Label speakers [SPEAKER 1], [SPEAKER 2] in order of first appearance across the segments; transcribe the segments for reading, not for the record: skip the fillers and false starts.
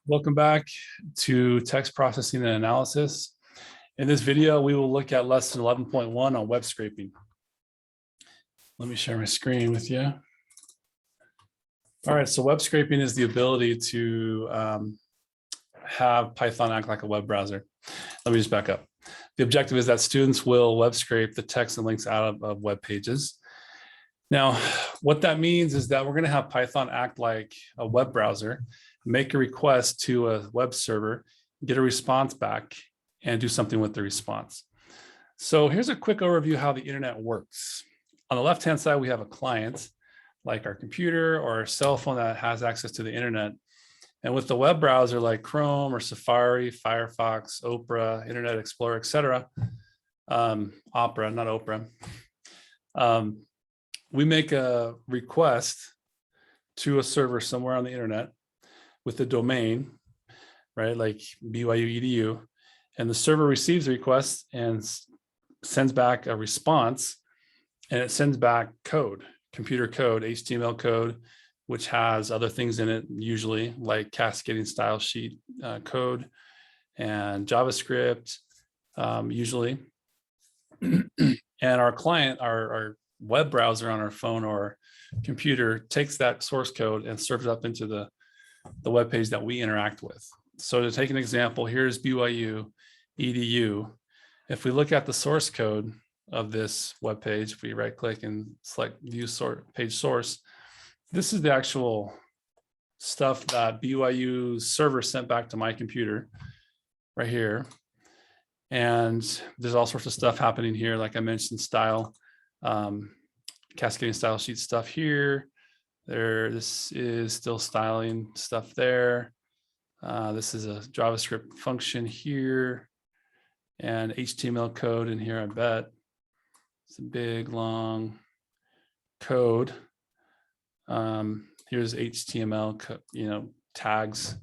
[SPEAKER 1] Welcome back to text processing and analysis. In this video, we will look at lesson 11.1 on web scraping. Let me share my screen with you. All right, so web scraping is the ability to have Python act like a web browser. Let me just back up. The objective is that students will web scrape the text and links out of web pages. Now, what that means is that we're going to have Python act like a web browser, make a request to a web server, get a response back, and do something with the response. So here's a quick overview how the internet works. On the left-hand side, we have a client, like our computer or our cell phone that has access to the internet. And with the web browser like Chrome or Safari, Firefox, Opera, Internet Explorer, etc., Opera, not Oprah, we make a request to a server somewhere on the internet with the domain, right, like BYU edu, and the server receives the request and sends back a response, and it sends back code, computer code, HTML code, which has other things in it, usually like cascading style sheet code and JavaScript, usually. And our client, our web browser on our phone or computer takes that source code and serves it up into the web page that we interact with. So to take an example, here's BYU edu. If we look at the source code of this web page, if we right click and select view page source, this is the actual stuff that BYU's server sent back to my computer right here. And there's all sorts of stuff happening here. Like I mentioned, style, cascading style sheet stuff here. This is still styling stuff there. This is a JavaScript function here and HTML code in here, I bet. It's a big, long code. Here's HTML, tags.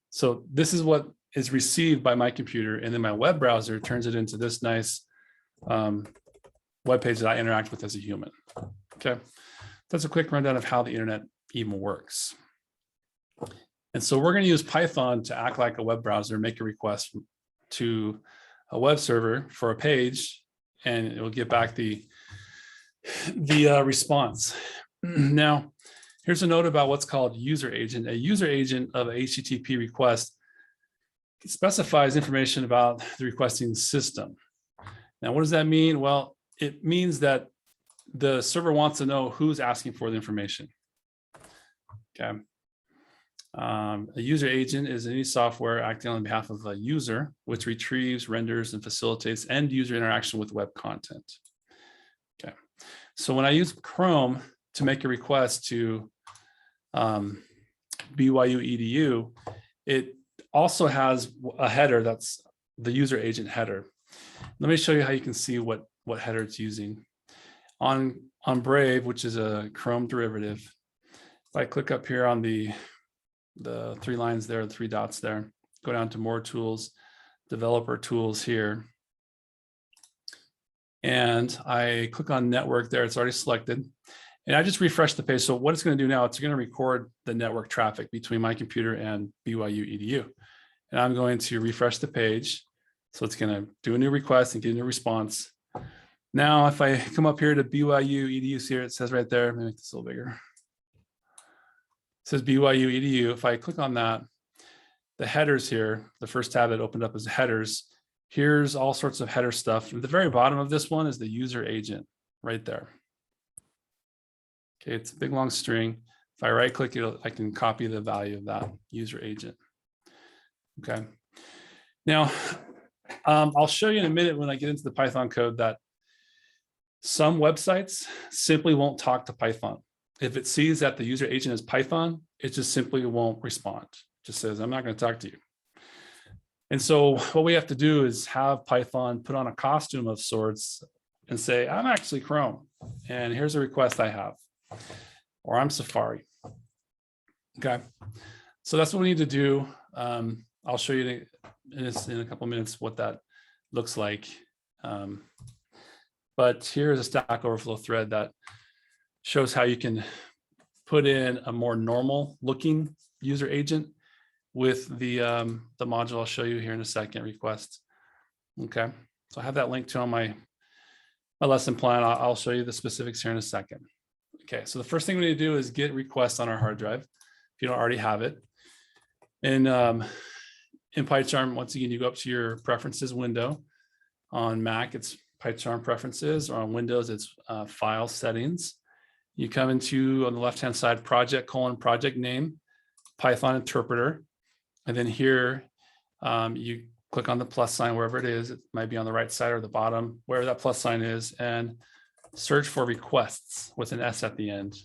[SPEAKER 1] So this is what is received by my computer, and then my web browser turns it into this nice web page that I interact with as a human. Okay. That's a quick rundown of how the internet even works. And so we're going to use Python to act like a web browser, make a request to a web server for a page, and it will get back the response. Now, here's a note about what's called user agent. A user agent of a HTTP request specifies information about the requesting system. Now, what does that mean? Well, it means that the server wants to know who's asking for the information. Okay. A user agent is any software acting on behalf of a user, which retrieves, renders, and facilitates end user interaction with web content. Okay. So when I use Chrome to make a request to BYU edu, it also has a header that's the user agent header. Let me show you how you can see what header it's using. On Brave, which is a Chrome derivative, if I click up here on the three lines there, the three dots there, go down to more tools, developer tools here, and I click on network there, it's already selected, and I just refresh the page. So what it's going to do now, it's going to record the network traffic between my computer and BYU edu, and I'm going to refresh the page. So it's going to do a new request and get a new response. Now, if I come up here to BYU edu here, it says right there, let me make this a little bigger. It says BYU edu. If I click on that, the headers here, the first tab that opened up is headers. Here's all sorts of header stuff. At the very bottom of this one is the user agent right there. Okay, it's a big long string. If I right click it, I can copy the value of that user agent. Okay. Now, I'll show you in a minute when I get into the Python code that some websites simply won't talk to Python. If it sees that the user agent is Python, it just simply won't respond. It just says, I'm not going to talk to you. And so what we have to do is have Python put on a costume of sorts and say, I'm actually Chrome, and here's a request I have, or I'm Safari. Okay, so that's what we need to do. I'll show you in a couple of minutes what that looks like. But here's a Stack Overflow thread that shows how you can put in a more normal looking user agent with the module I'll show you here in a second, request. Okay, so I have that linked to on my lesson plan. I'll show you the specifics here in a second. Okay, so the first thing we need to do is get requests on our hard drive if you don't already have it. And in PyCharm, once again, you go up to your preferences window. On Mac, it's PyCharm preferences, or on Windows, it's file settings. You come into, on the left-hand side, project name, Python interpreter. And then here, you click on the plus sign, wherever it is. It might be on the right side or the bottom, wherever that plus sign is, and search for requests with an S at the end.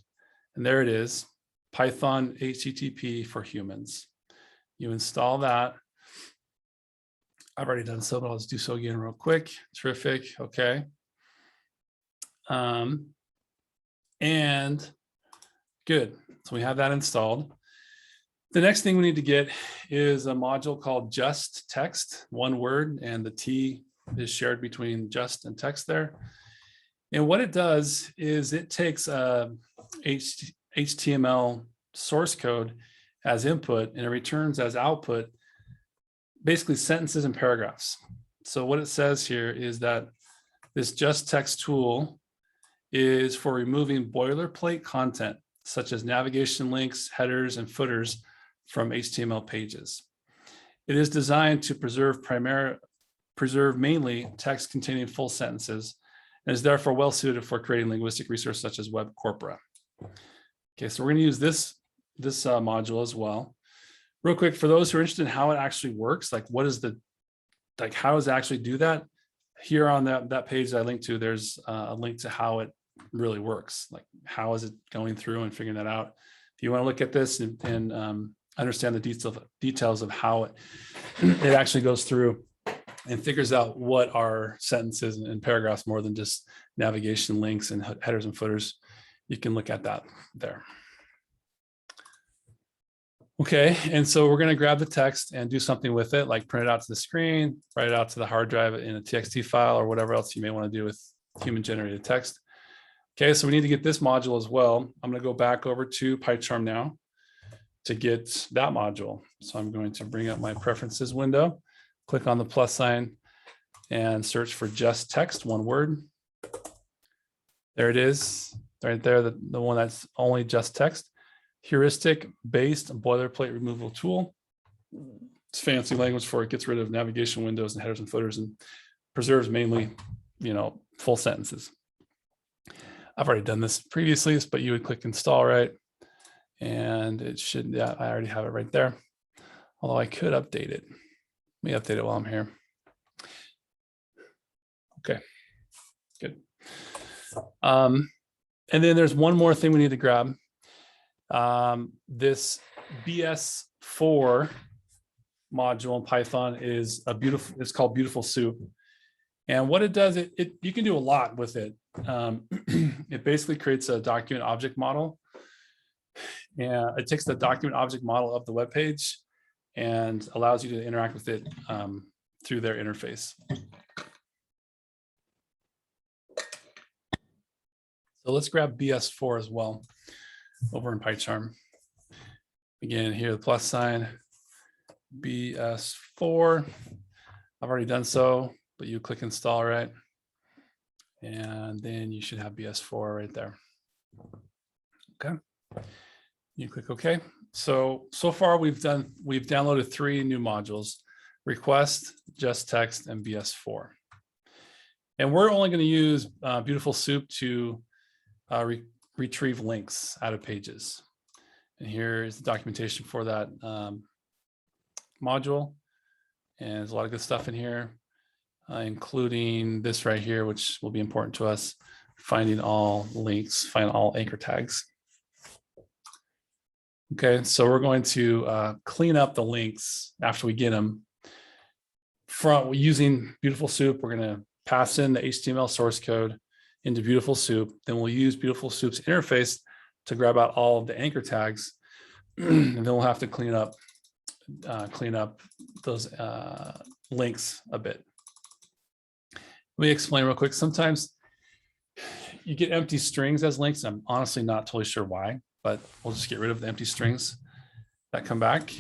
[SPEAKER 1] And there it is, Python HTTP for humans. You install that. I've already done so, but I'll just do so again real quick. Terrific, okay. And good, so we have that installed. The next thing we need to get is a module called just text, one word, and the T is shared between just and text there. And what it does is it takes HTML source code as input and it returns as output basically sentences and paragraphs. So what it says here is that this just text tool is for removing boilerplate content such as navigation links, headers, and footers from HTML pages. It is designed to preserve mainly text containing full sentences and is therefore well suited for creating linguistic resources such as web corpora. Okay, so we're going to use this module as well. Real quick, for those who are interested in how it actually works, like what is how does it actually do that? Here on that page that I linked to, there's a link to how it really works. Like how is it going through and figuring that out? If you want to look at this and understand the details of how it actually goes through and figures out what are sentences and paragraphs more than just navigation links and headers and footers, you can look at that there. Okay, and so we're going to grab the text and do something with it, like print it out to the screen, write it out to the hard drive in a TXT file, or whatever else you may want to do with human generated text. Okay, so we need to get this module as well. I'm going to go back over to PyCharm now to get that module. So I'm going to bring up my preferences window, click on the plus sign, and search for just text, one word. There it is, right there, the one that's only just text. Heuristic-based boilerplate removal tool. It's fancy language for it gets rid of navigation windows and headers and footers and preserves mainly, full sentences. I've already done this previously, but you would click install, right? And it should, yeah, I already have it right there. Although I could update it. Let me update it while I'm here. Okay, good. And then there's one more thing we need to grab. This BS4 module in Python is it's called Beautiful Soup. And what it does, you can do a lot with it. It basically creates a document object model. And it takes the document object model of the web page and allows you to interact with it through their interface. So let's grab BS4 as well over in PyCharm. Again, here the plus sign, BS4. I've already done so, but you click install, right? And then you should have BS4 right there. Okay. You click OK. So far we've downloaded 3 new modules: request, just text, and BS4. And we're only going to use Beautiful Soup to retrieve links out of pages. And here is the documentation for that module. And there's a lot of good stuff in here, including this right here, which will be important to us: finding all links, find all anchor tags. Okay, so we're going to clean up the links after we get them. Using Beautiful Soup, we're going to pass in the HTML source code into Beautiful Soup. Then we'll use Beautiful Soup's interface to grab out all of the anchor tags, and then we'll have to clean up those links a bit. Let me explain real quick. Sometimes you get empty strings as links. I'm honestly not totally sure why, but we'll just get rid of the empty strings that come back.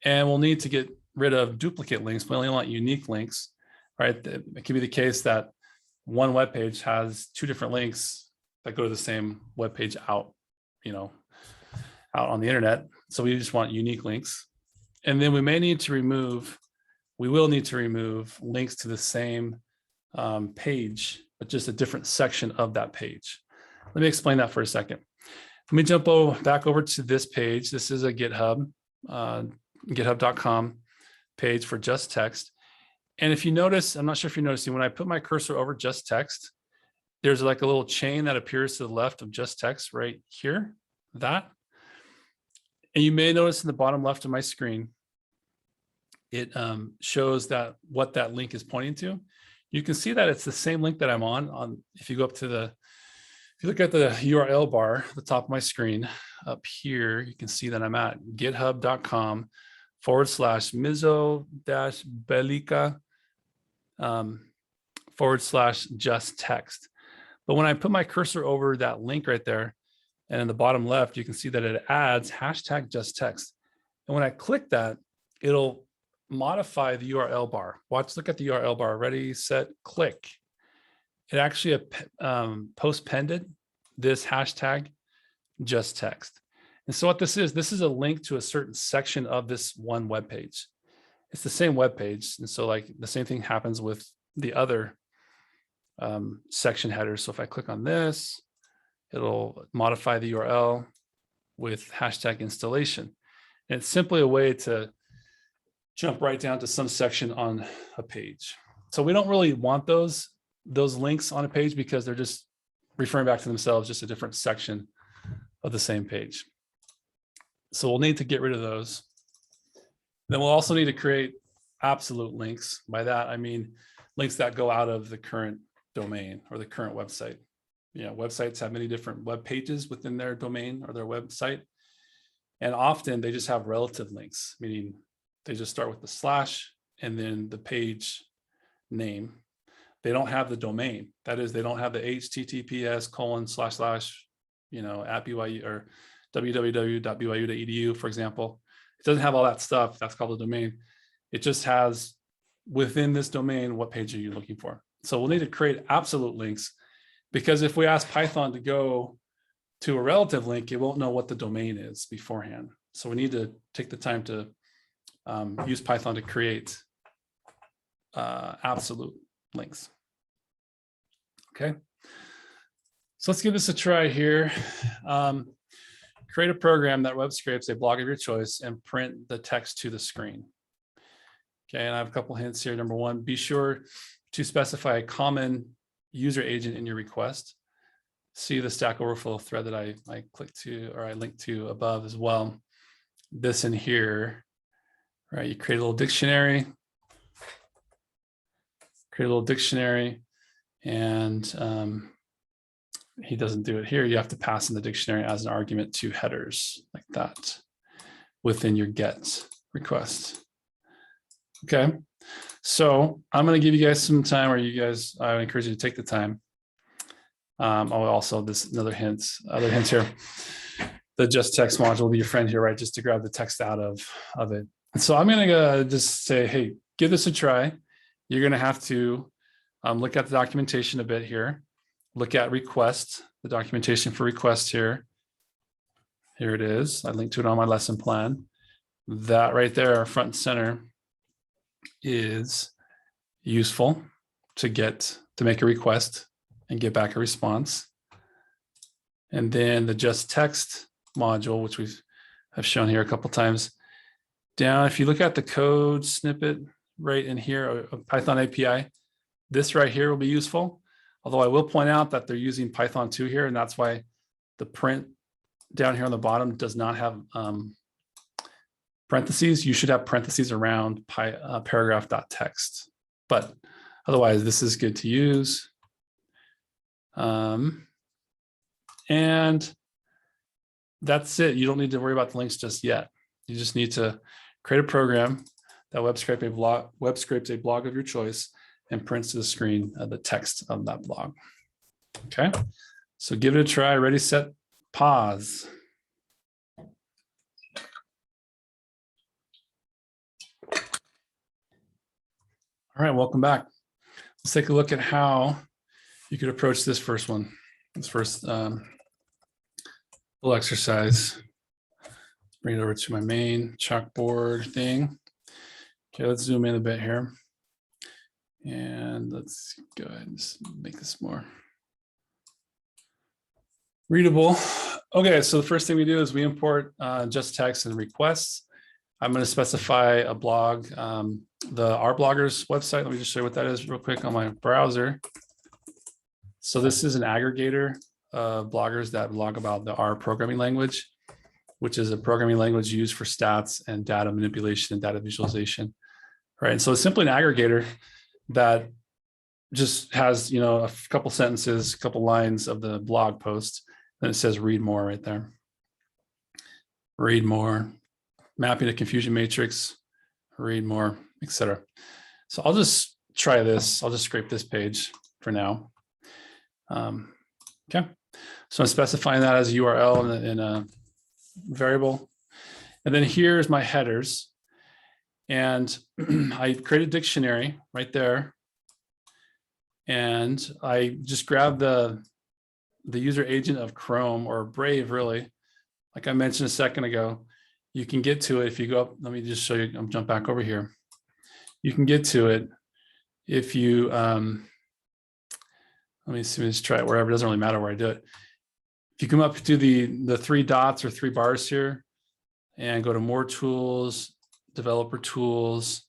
[SPEAKER 1] And we'll need to get rid of duplicate links. We only want unique links, right? It could be the case that one web page has two different links that go to the same web page out, out on the internet. So we just want unique links. And then we will need to remove links to the same page, but just a different section of that page. Let me explain that for a second. Let me jump back over to this page. This is a GitHub, github.com page for just text. And if you notice, I'm not sure if you're noticing, when I put my cursor over just text, there's like a little chain that appears to the left of just text right here, that. And you may notice in the bottom left of my screen, it shows that what that link is pointing to. You can see that it's the same link that I'm on. If you go up to if you look at the URL bar at the top of my screen up here, you can see that I'm at github.com/mizo-belika /just text. But when I put my cursor over that link right there, and in the bottom left, you can see that it adds #just text. And when I click that, it'll modify the URL bar. Look at the URL bar. Ready, set, click. It actually post-pended this #just text. And so what this is a link to a certain section of this one web page. It's the same web page. And so like the same thing happens with the other section headers. So if I click on this, it'll modify the URL with #installation. And it's simply a way to jump right down to some section on a page. So we don't really want those links on a page because they're just referring back to themselves, just a different section of the same page. So we'll need to get rid of those. Then we'll also need to create absolute links. By that, I mean links that go out of the current domain or the current website. Websites have many different web pages within their domain or their website. And often they just have relative links, meaning they just start with the slash and then the page name. They don't have the domain. That is, they don't have the https:// at BYU or www.byu.edu, for example. It doesn't have all that stuff. That's called the domain. It just has within this domain, what page are you looking for? So we'll need to create absolute links, because if we ask Python to go to a relative link, it won't know what the domain is beforehand. So we need to take the time to use Python to create absolute links. Okay, so let's give this a try here. Create a program that web scrapes a blog of your choice and print the text to the screen. Okay, and I have a couple hints here. Number one, be sure to specify a common user agent in your request. See the Stack Overflow thread that I clicked to, or I linked to above as well. This in here, right? You create a little dictionary, and he doesn't do it here. You have to pass in the dictionary as an argument to headers like that within your get request. Okay, so I'm going to give you guys some time, or I would encourage you to take the time. Also, other hints here. The just text module will be your friend here, right? Just to grab the text out of it. And so I'm going to just say, hey, give this a try. You're going to have to look at the documentation a bit here. Look at request, the documentation for request here. Here it is. I linked to it on my lesson plan. That right there, front and center, is useful to make a request and get back a response. And then the just text module, which I've shown here a couple times. Down, if you look at the code snippet right in here, a Python API, this right here will be useful. Although I will point out that they're using Python 2 here, and that's why the print down here on the bottom does not have parentheses. You should have parentheses around paragraph.txt. But otherwise, this is good to use. And that's it. You don't need to worry about the links just yet. You just need to create a program that web scrapes a blog of your choice and prints to the screen the text of that blog. Okay, so give it a try. Ready, set, pause. All right, welcome back. Let's take a look at how you could approach this first one. This first little exercise. Bring it over to my main chalkboard thing. Okay, let's zoom in a bit here. And let's go ahead and just make this more readable. Okay, so the first thing we do is we import just text and requests. I'm going to specify a blog, the R bloggers website. Let me just show you what that is real quick on my browser. So this is an aggregator of bloggers that blog about the R programming language, which is a programming language used for stats and data manipulation and data visualization. Right. And so it's simply an aggregator that just has, you know, a couple sentences, a couple lines of the blog post. Then it says read more right there. Read more, mapping to confusion matrix, read more, etc. So I'll just try this. I'll just scrape this page for now. Okay. So I'm specifying that as a URL in a variable. And then here's my headers. And I create a dictionary right there. And I just grab the user agent of Chrome or Brave, really. Like I mentioned a second ago, you can get to it if you go up. Let me just show you. I'll jump back over here. You can get to it if you, let me see, let's try it wherever. It doesn't really matter where I do it. If you come up to the three dots or three bars here and go to more tools, developer tools,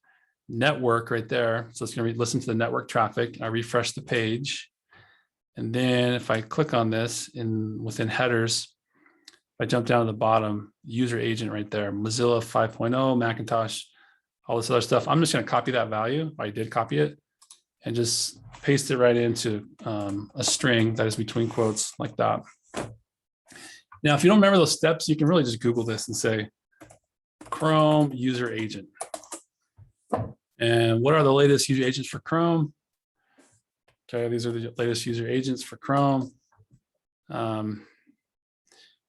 [SPEAKER 1] network right there. So it's going to listen to the network traffic. I refresh the page. And then if I click on this within headers, I jump down to the bottom, user agent right there, Mozilla 5.0, Macintosh, all this other stuff. I'm just going to copy that value. I did copy it and just paste it right into a string that is between quotes like that. Now, if you don't remember those steps, you can really just Google this and say Chrome user agent. And what are the latest user agents for Chrome? Okay, these are the latest user agents for Chrome.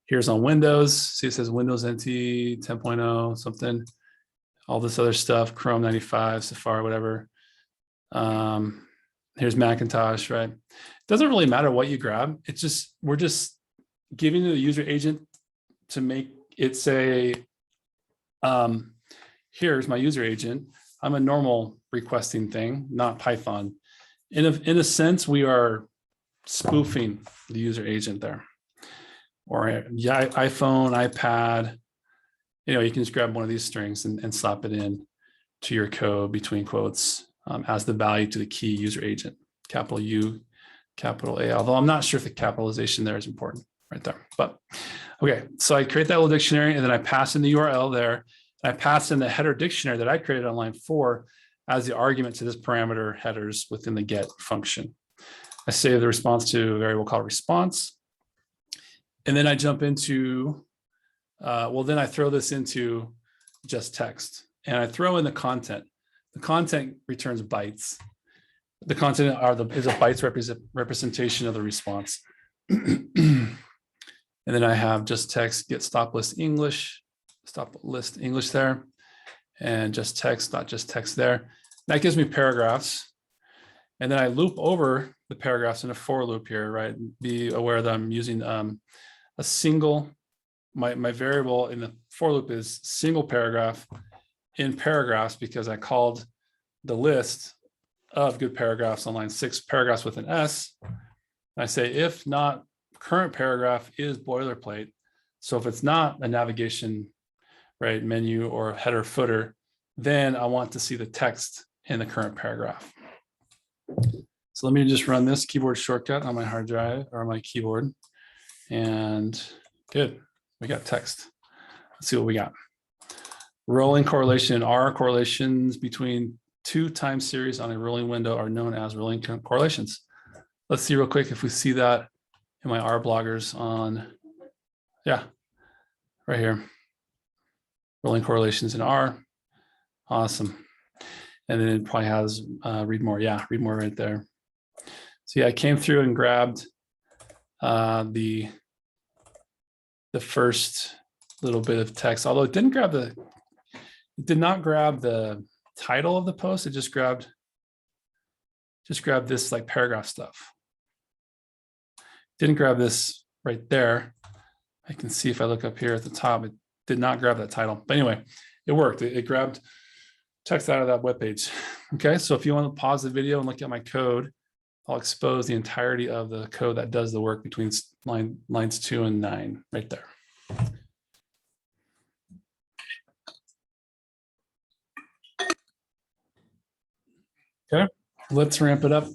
[SPEAKER 1] Here's on Windows. See, it says Windows NT 10.0 something. All this other stuff, Chrome 95, Safari, whatever. Here's Macintosh, right? It doesn't really matter what you grab. It's just, we're just giving the user agent to make it say, here's my user agent. I'm a normal requesting thing, not Python. In a sense, we are spoofing the user agent there. Or iPhone, iPad, you know, you can just grab one of these strings and slap it in to your code between quotes as the value to the key user agent, capital U, capital A, although I'm not sure if the capitalization there is important right there. But okay, so I create that little dictionary and then I pass in the URL there. And I pass in the header dictionary that I created on line 4 as the argument to this parameter headers within the get function. I save the response to a variable called response. And then I jump into, well, then I throw this into just text and I throw in the content. The content returns bytes. The content is a bytes representation of the response. And then I have just text get stop list English there, and just text, not just text there. That gives me paragraphs. And then I loop over the paragraphs in a for loop here, right? Be aware that I'm using a single, my variable in the for loop is single paragraph in paragraphs because I called the list of good paragraphs on line 6 paragraphs with an S. I say if not current paragraph is boilerplate. So if it's not a navigation, right, menu or header footer, then I want to see the text in the current paragraph. So let me just run this keyboard shortcut on my hard drive or my keyboard. And good, we got text. Let's see what we got. Rolling correlation are correlations between two time series on a rolling window are known as rolling correlations. Let's see real quick if we see that in my R bloggers on, yeah, right here. Rolling correlations in R. Awesome. And then it probably has read more. Yeah, read more right there. So yeah, I came through and grabbed the first little bit of text, although it did not grab the title of the post. It just grabbed just grab this like paragraph stuff. Didn't grab this right there. I can see if I look up here at the top, it did not grab that title. But anyway, it worked. It grabbed text out of that web page. Okay, so if you want to pause the video and look at my code, I'll expose the entirety of the code that does the work between lines 2 and 9 right there. Okay, let's ramp it up.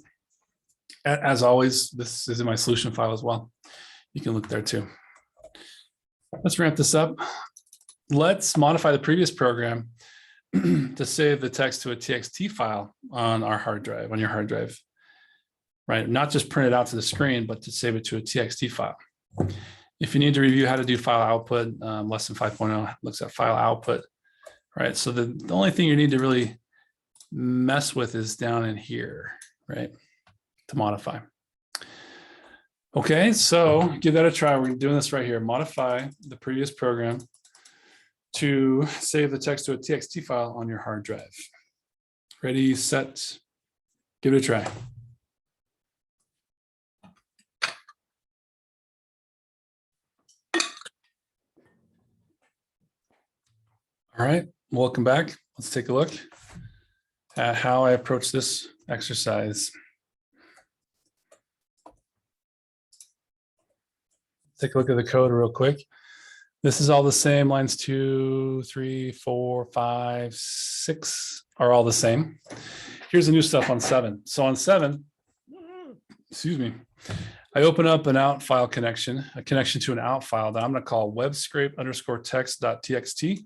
[SPEAKER 1] As always, this is in my solution file as well. You can look there too. Let's ramp this up. Let's modify the previous program to save the text to a TXT file on our hard drive, on your hard drive, right? Not just print it out to the screen, but to save it to a TXT file. If you need to review how to do file output, lesson 5.0 looks at file output, right? So the only thing you need to really mess with is down in here, right? To modify. Okay, so give that a try. We're doing this right here. Modify the previous program to save the text to a TXT file on your hard drive. Ready, set, give it a try. All right, welcome back. Let's take a look at how I approach this exercise. Take a look at the code real quick. This is all the same. Lines 2, 3, 4, 5, 6 are all the same. Here's the new stuff on 7. So on 7, excuse me, I open up an out file connection, a connection to an out file that I'm going to call webscrape_text.txt.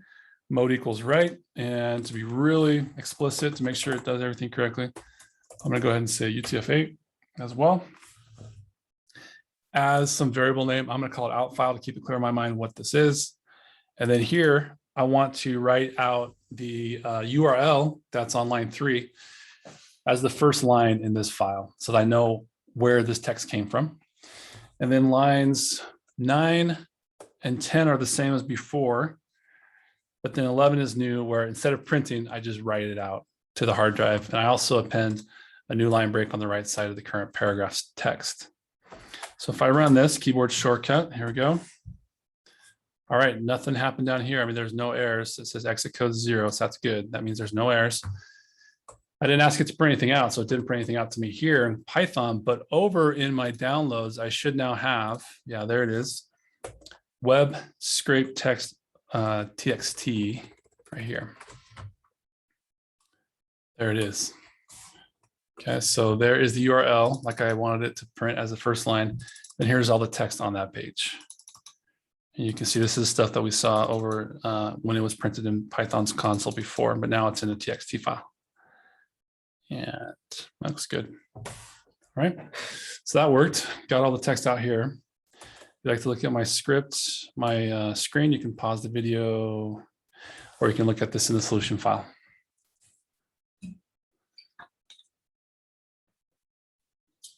[SPEAKER 1] Mode equals right. And to be really explicit, to make sure it does everything correctly, I'm going to go ahead and say UTF-8 as well. As some variable name, I'm going to call it out file to keep it clear in my mind what this is. And then here, I want to write out the URL that's on line 3 as the first line in this file so that I know where this text came from. And then lines 9 and 10 are the same as before, but then 11 is new, where instead of printing, I just write it out to the hard drive. And I also append a new line break on the right side of the current paragraph's text. So if I run this keyboard shortcut, here we go. All right, nothing happened down here. I mean, there's no errors. It says exit code 0, so that's good. That means there's no errors. I didn't ask it to print anything out, so it didn't print anything out to me here in Python, but over in my downloads, I should now have, yeah, there it is, webscrape text txt right here. There it is. Okay, so there is the URL like I wanted it to print as the first line. And here's all the text on that page. And you can see this is stuff that we saw over when it was printed in Python's console before, but now it's in a TXT file. And that looks good. All right, so that worked. Got all the text out here. If you'd like to look at my script, my screen, you can pause the video, or you can look at this in the solution file.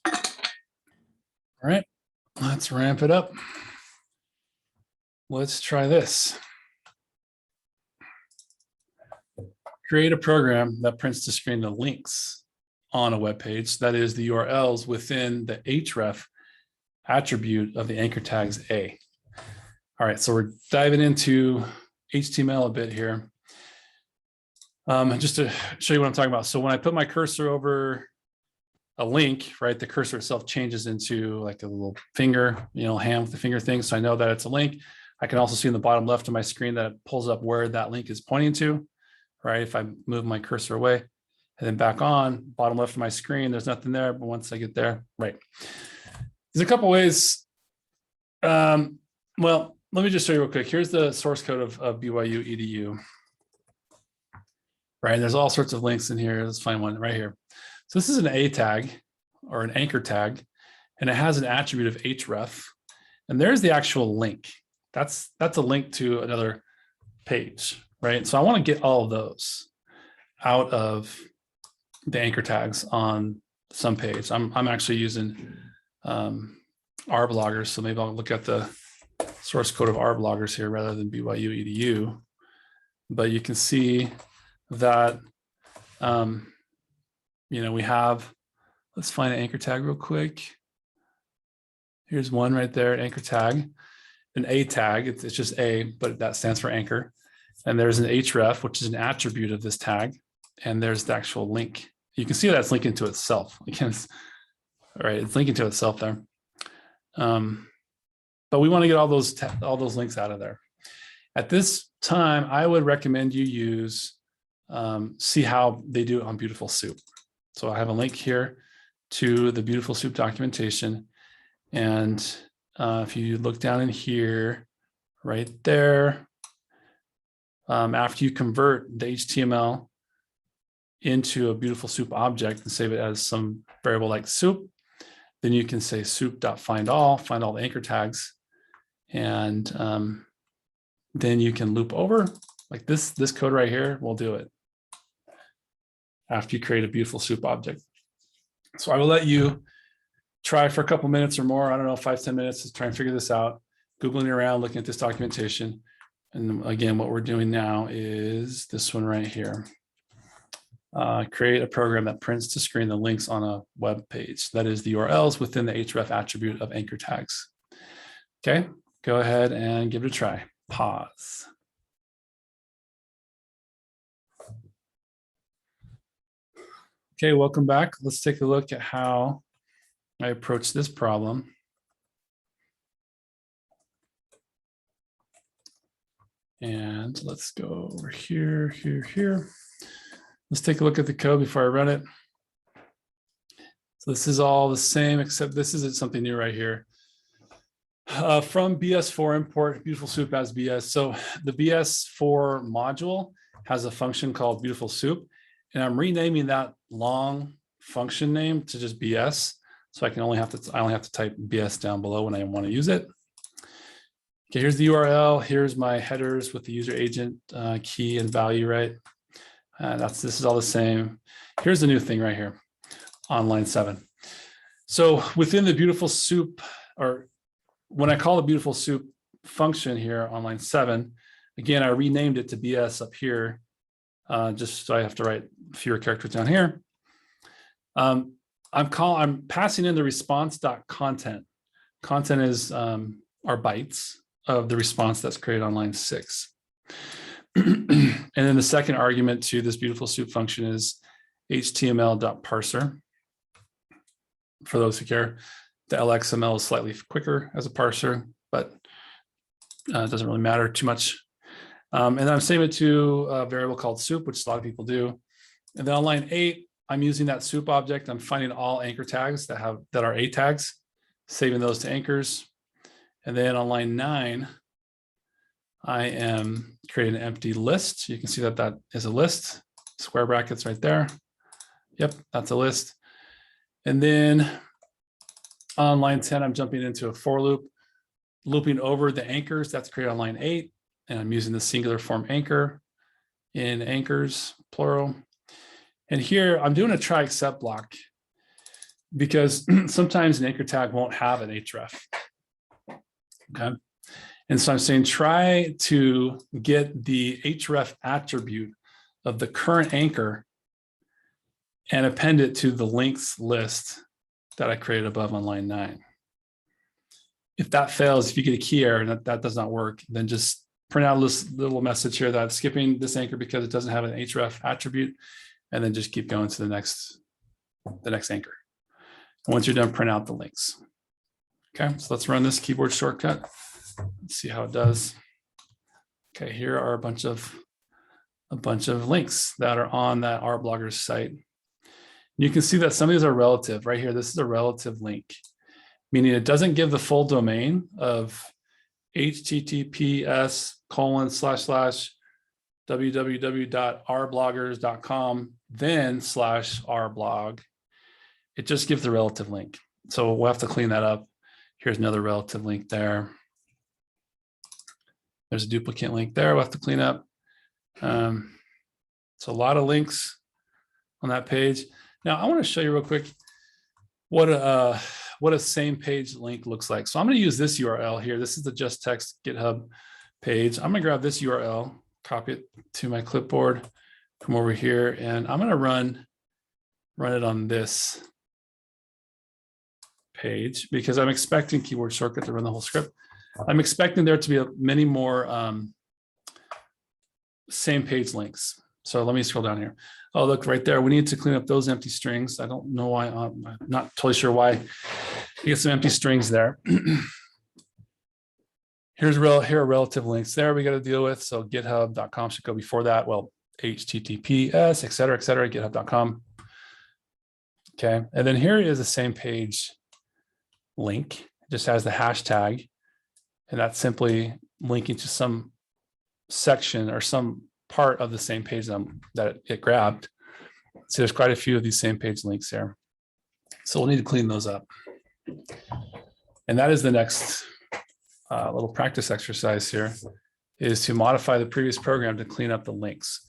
[SPEAKER 1] All right, let's ramp it up. Let's try this. Create a program that prints to screen the links on a web page, that is the URLs within the href attribute of the anchor tags A. All right, so we're diving into HTML a bit here. Just to show you what I'm talking about. So when I put my cursor over a link, right, the cursor itself changes into like a little finger, hand with the finger thing. So I know that it's a link. I can also see in the bottom left of my screen that it pulls up where that link is pointing to, right? If I move my cursor away and then back on, bottom left of my screen, there's nothing there. But once I get there, right. There's a couple ways. Well, let me just show you real quick. Here's the source code of BYU EDU, right? And there's all sorts of links in here. Let's find one right here. So this is an A tag or an anchor tag, and it has an attribute of href. And there's the actual link. That's a link to another page, right? So I want to get all of those out of the anchor tags on some page. I'm actually using rbloggers, so maybe I'll look at the source code of rbloggers here rather than BYU EDU. But you can see that we have Let's find an anchor tag real quick. Here's one right there, anchor tag. An A tag, it's just A, but that stands for anchor. And there's an href, which is an attribute of this tag. And there's the actual link. You can see that's linking to itself. Again, it's linking to itself there. But we want to get all those links out of there. At this time, I would recommend you use, see how they do it on Beautiful Soup. So I have a link here to the Beautiful Soup documentation. And if you look down in here, right there, after you convert the HTML into a Beautiful Soup object and save it as some variable like soup, then you can say soup.findAll, find all the anchor tags, and then you can loop over like this code right here will do it after you create a Beautiful Soup object. So I will let you try for a couple minutes or more. I don't know, 5-10 minutes to try and figure this out. Googling around, looking at this documentation. And again, what we're doing now is this one right here. Create a program that prints to screen the links on a web page. That is the URLs within the href attribute of anchor tags. Okay, go ahead and give it a try. Pause. Okay, welcome back. Let's take a look at how I approach this problem. And let's go over here, here. Let's take a look at the code before I run it. So this is all the same, except this is something new right here. From BS4 import Beautiful Soup as BS. So the BS4 module has a function called Beautiful Soup, and I'm renaming that long function name to just BS. So I only have to type BS down below when I want to use it. Okay, here's the URL. Here's my headers with the user agent key and value, right? This is all the same. Here's the new thing right here on line 7. So within the Beautiful Soup, or when I call the Beautiful Soup function here on line 7, again, I renamed it to BS up here, just so I have to write fewer characters down here. I'm passing in the response.content. Content is our bytes of the response that's created on line 6. And then the second argument to this Beautiful Soup function is html.parser. For those who care, the LXML is slightly quicker as a parser, but it doesn't really matter too much. And then I'm saving it to a variable called soup, which a lot of people do. And then on line 8, I'm using that soup object. I'm finding all anchor tags that are A tags, saving those to anchors. And then on line 9, I am creating an empty list. You can see that that is a list, square brackets right there. Yep, that's a list. And then on line 10, I'm jumping into a for loop, looping over the anchors that's created on line 8. And I'm using the singular form anchor in anchors, plural. And here I'm doing a try except block because sometimes an anchor tag won't have an href. Okay. And so I'm saying try to get the href attribute of the current anchor and append it to the links list that I created above on line 9. If that fails, if you get a key error and that does not work, then just print out this little message here that I'm skipping this anchor because it doesn't have an href attribute, and then just keep going to the next anchor. And once you're done, print out the links. Okay, so let's run this keyboard shortcut. Let's see how it does. Okay, here are a bunch of links that are on that RBloggers site. You can see that some of these are relative. Right here, this is a relative link, meaning it doesn't give the full domain of https://www.rbloggers.com then /rblog. It just gives the relative link. So we'll have to clean that up. Here's another relative link there. There's a duplicate link there we'll have to clean up. So a lot of links on that page. Now I want to show you real quick what a same page link looks like. So I'm going to use this URL here. This is the Just Text GitHub page. I'm going to grab this URL, copy it to my clipboard, come over here, and I'm going to run it on this page because I'm expecting keyword shortcut to run the whole script. I'm expecting there to be many more same page links. So let me scroll down here. Oh, look right there. We need to clean up those empty strings. I don't know why. I'm not totally sure why. You get some empty strings there. Here are relative links there we got to deal with. So github.com should go before that. Well, HTTPS, et cetera, github.com. Okay. And then here is the same page link. It just has the hashtag. And that's simply linking to some section or some part of the same page that it grabbed. So there's quite a few of these same page links here. So we'll need to clean those up. And that is the next little practice exercise here, is to modify the previous program to clean up the links.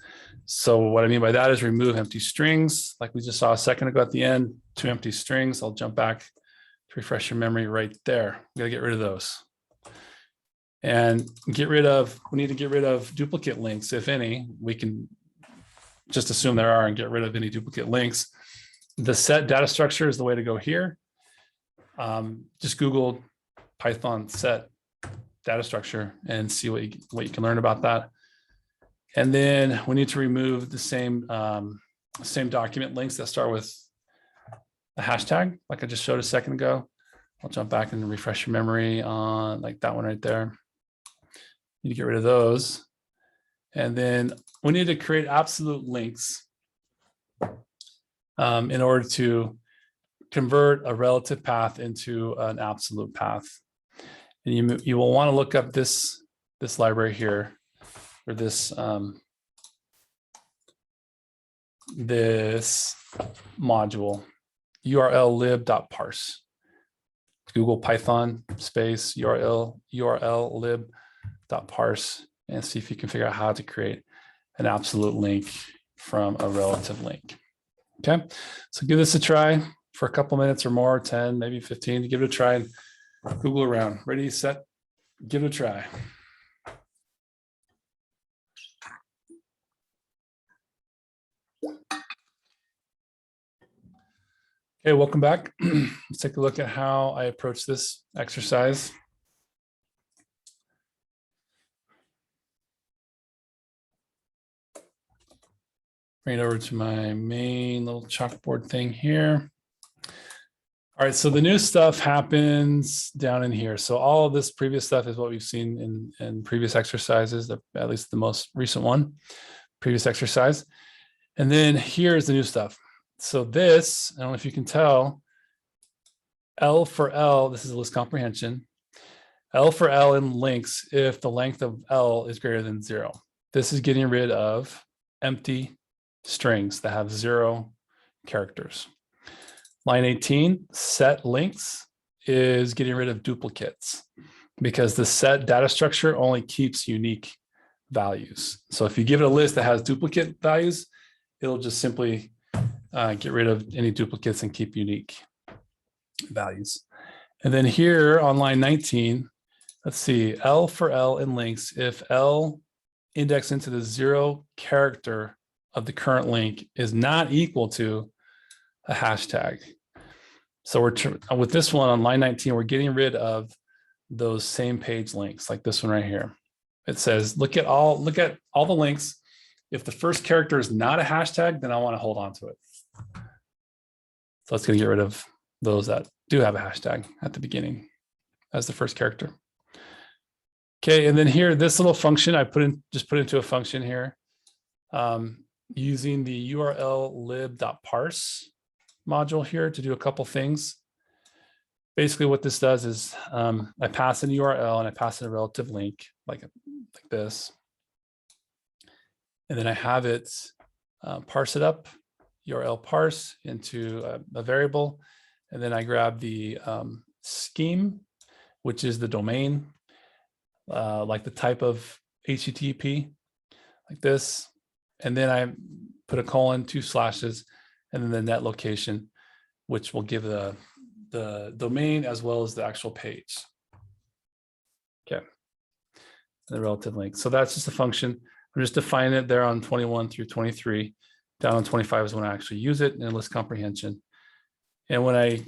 [SPEAKER 1] So what I mean by that is remove empty strings, like we just saw a second ago at the end, 2 empty strings. I'll jump back to refresh your memory right there. We got to get rid of those. And we need to get rid of duplicate links, if any. We can just assume there are and get rid of any duplicate links. The set data structure is the way to go here. Just Google Python set data structure and see what you can learn about that. And then we need to remove the same document links that start with a hashtag, like I just showed a second ago. I'll jump back and refresh your memory on like that one right there. Need to get rid of those. And then we need to create absolute links in order to convert a relative path into an absolute path. And you will want to look up this library here, or this module, url-lib.parse. Google Python space url-lib.parse and see if you can figure out how to create an absolute link from a relative link. Okay, so give this a try for a couple minutes or more, 10, maybe 15, to give it a try and Google around. Ready, set, give it a try. Okay, welcome back. Let's take a look at how I approach this exercise. Bring it over to my main little chalkboard thing here. All right, so the new stuff happens down in here. So all of this previous stuff is what we've seen in previous exercises, at least the most recent one, previous exercise. And then here's the new stuff. So this, I don't know if you can tell, L for L, this is a list comprehension. L for L in links if the length of L is greater than 0. This is getting rid of empty strings that have 0 characters. Line 18, set links, is getting rid of duplicates because the set data structure only keeps unique values. So if you give it a list that has duplicate values, it'll just simply get rid of any duplicates and keep unique values. And then here on line 19, let's see, L for L in links, if L indexed into the 0 character of the current link is not equal to a hashtag. So with this one on line 19, we're getting rid of those same page links, like this one right here. It says, look at all the links. If the first character is not a hashtag, then I want to hold on to it. So it's going to get rid of those that do have a hashtag at the beginning as the first character. Okay, and then here, this little function I just put into a function here using the url-lib.parse module here to do a couple things. Basically what this does is I pass in URL and I pass in a relative link like this. And then I have it parse it up, URL parse into a variable. And then I grab the scheme, which is the domain, like the type of HTTP, like this. And then I put a colon, 2 slashes, and then the net location, which will give the domain as well as the actual page. Okay, and the relative link. So that's just a function. I'm just defining it there on 21 through 23. Down on 25 is when I actually use it in list comprehension. And when I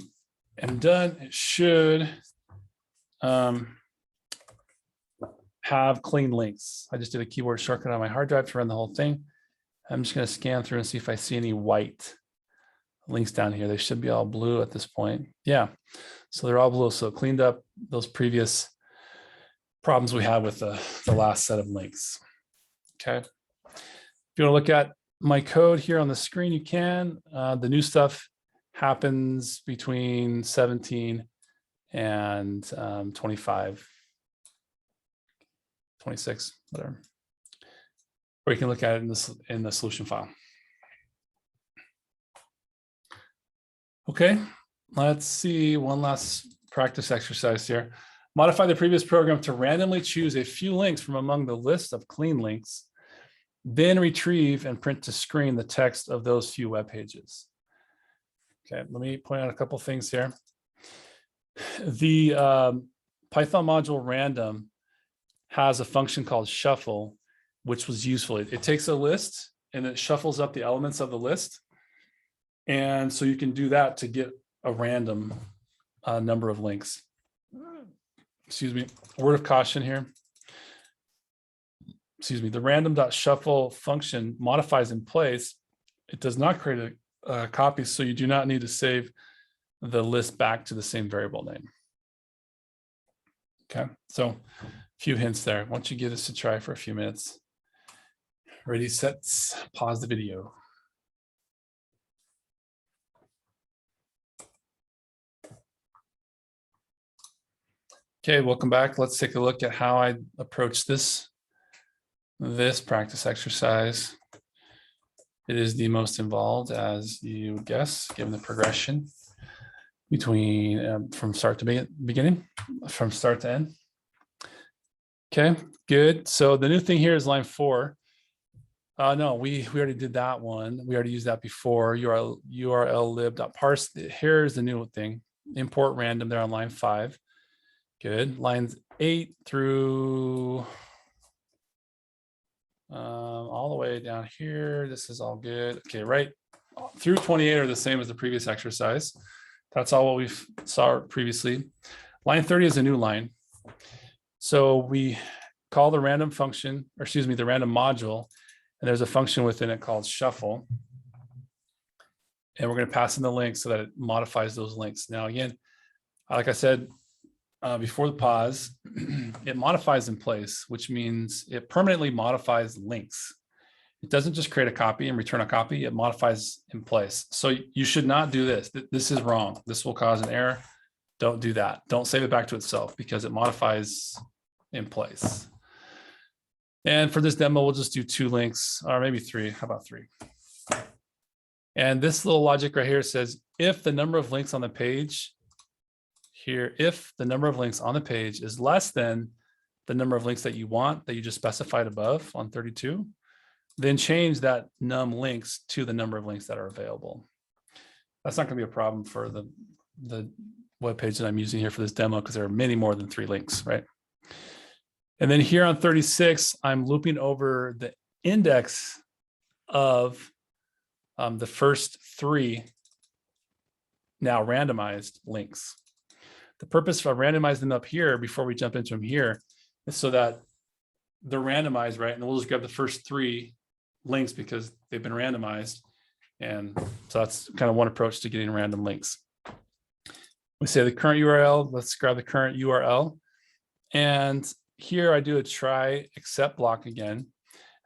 [SPEAKER 1] am done. It should have clean links. I just did a keyboard shortcut on my hard drive to run the whole thing. I'm just going to scan through and see if I see any white links down here. They should be all blue at this point. Yeah, so they're all blue. So it cleaned up those previous problems we had with the last set of links. Okay. If you want to look at my code here on the screen, you can. The new stuff happens between 17 and 25, 26, whatever. Or you can look at it in the solution file. Okay, let's see one last practice exercise here. Modify the previous program to randomly choose a few links from among the list of clean links, then retrieve and print to screen the text of those few web pages. Okay, let me point out a couple things here. The Python module random has a function called shuffle, which was useful. It takes a list and it shuffles up the elements of the list. And so you can do that to get a random number of links. Excuse me, word of caution here. Excuse me, the random.shuffle function modifies in place. It does not create a copy, so you do not need to save the list back to the same variable name. Okay, so a few hints there. Why don't you give this a try for a few minutes? Ready, set, pause the video. Okay, welcome back. Let's take a look at how I approach this practice exercise. It is the most involved, as you would guess, given the progression between from start to beginning, from start to end. Okay, good. So the new thing here is line 4. No, we already did that one. We already used that before. URL lib.parse. Here's the new thing. Import random there on line 5. Good. Lines 8 through all the way down here. This is all good. Okay, right through 28 are the same as the previous exercise. That's all what we saw previously. Line 30 is a new line. So we call the random function, or excuse me, the random module, and there's a function within it called shuffle. And we're going to pass in the link so that it modifies those links. Now, again, like I said, before the pause, it modifies in place, which means it permanently modifies links. It doesn't just create a copy and return a copy, it modifies in place. So you should not do this. This is wrong. This will cause an error. Don't do that. Don't save it back to itself because it modifies in place. And for this demo, we'll just do 2 links, or maybe 3. How about 3? And this little logic right here says, if the number of links on the page here, if the number of links on the page is less than the number of links that you want, that you just specified above on 32, then change that num links to the number of links that are available. That's not going to be a problem for the web page that I'm using here for this demo, because there are many more than 3 links, right? And then here on 36, I'm looping over the index of the first 3 now randomized links. The purpose for randomizing them up here before we jump into them here is so that they're randomized, right? And we'll just grab the first 3 links because they've been randomized. And so that's kind of one approach to getting random links. We say the current URL, let's grab the current URL. And here I do a try except block again.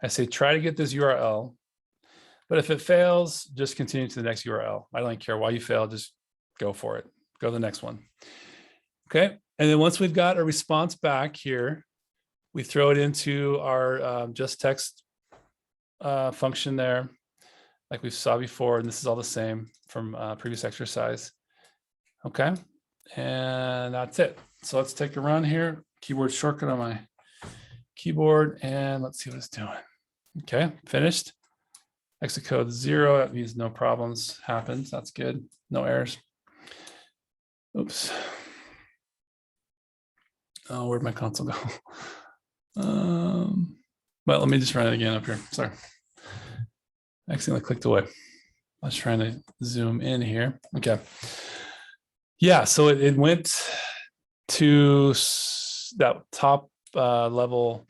[SPEAKER 1] I say, try to get this URL, but if it fails, just continue to the next URL. I don't care why you fail, just go for it. Go to the next one. Okay, and then once we've got a response back here, we throw it into our just text function there, like we saw before, and this is all the same from previous exercise. Okay, and that's it. So let's take a run here. Keyboard shortcut on my keyboard, and let's see what it's doing. Okay, finished. Exit code 0, that means no problems happened. That's good, no errors. Oops. Oh, where'd my console go? Well, let me just run it again up here. Sorry. I accidentally clicked away. I was trying to zoom in here. Okay. Yeah, so it went to that top level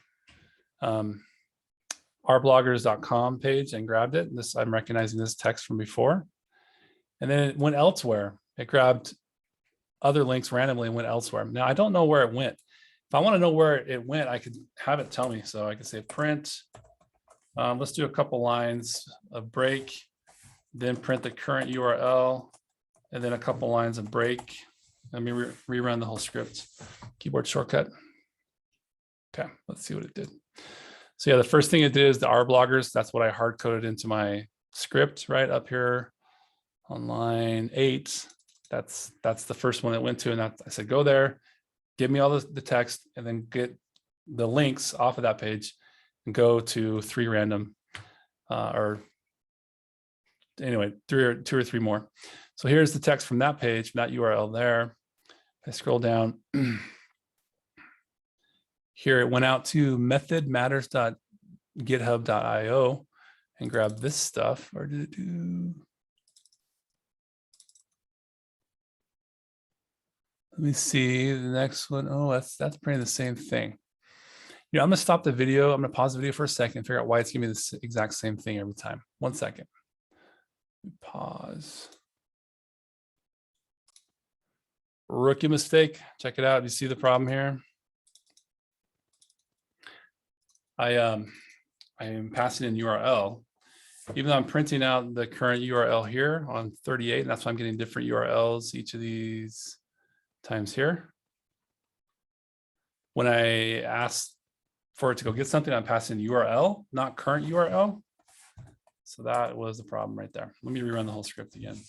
[SPEAKER 1] ourbloggers.com page and grabbed it. This, I'm recognizing this text from before. And then it went elsewhere. It grabbed other links randomly and went elsewhere. Now, I don't know where it went. If I want to know where it went, I could have it tell me. So I could say print. Let's do a couple lines of break, then print the current URL, and then a couple lines of break. Let me rerun the whole script. Keyboard shortcut. Okay, let's see what it did. So yeah, the first thing it did is the ourbloggers. That's what I hard coded into my script right up here on line 8. That's the first one that went to, and that I said, go there, give me all the text, and then get the links off of that page and go to 3 random, or anyway, 2 or 3 more. So here's the text from that page, that URL there. I scroll down. Here it went out to methodmatters.github.io and grab this stuff. Or did it do? Let me see the next one. Oh, that's pretty the same thing. You know, I'm gonna stop the video. I'm gonna pause the video for a second and figure out why it's giving me the exact same thing every time. 1 second. Pause. Rookie mistake. Check it out. You see the problem here? I am passing in URL, even though I'm printing out the current URL here on 38, and that's why I'm getting different URLs each of these times here. When I ask for it to go get something, I'm passing URL, not current URL. So that was the problem right there. Let me rerun the whole script again.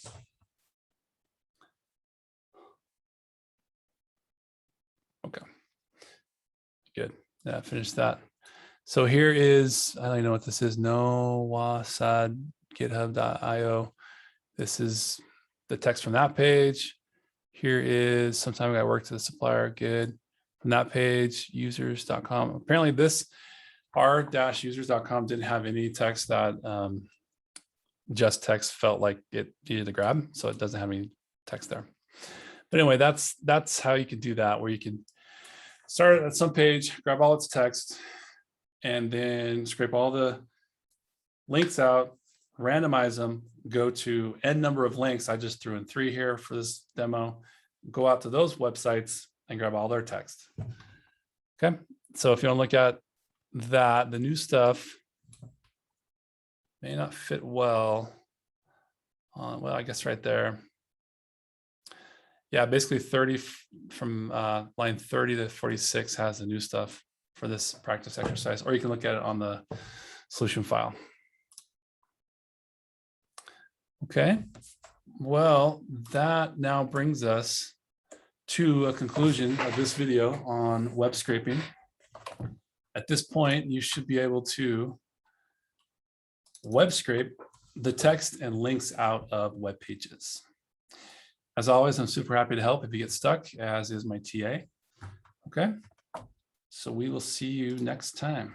[SPEAKER 1] Okay, good. Yeah, finished that. So here is, I don't even know what this is, nowasad.github.io. This is the text from that page. Here is sometime I worked at the supplier, good. From that page, users.com. Apparently this r-users.com didn't have any text that just text felt like it needed to grab. So it doesn't have any text there. But anyway, that's how you can do that, where you can start at some page, grab all its text, and then scrape all the links out, randomize them, go to n number of links. I just threw in 3 here for this demo. Go out to those websites and grab all their text. Okay, so if you want to look at that, the new stuff may not fit well on, well, I guess right there. Yeah, basically 30 from line 30 to 46 has the new stuff for this practice exercise, or you can look at it on the solution file. Okay, well, that now brings us to a conclusion of this video on web scraping. At this point, you should be able to web scrape the text and links out of web pages. As always, I'm super happy to help if you get stuck, as is my TA. Okay, so we will see you next time.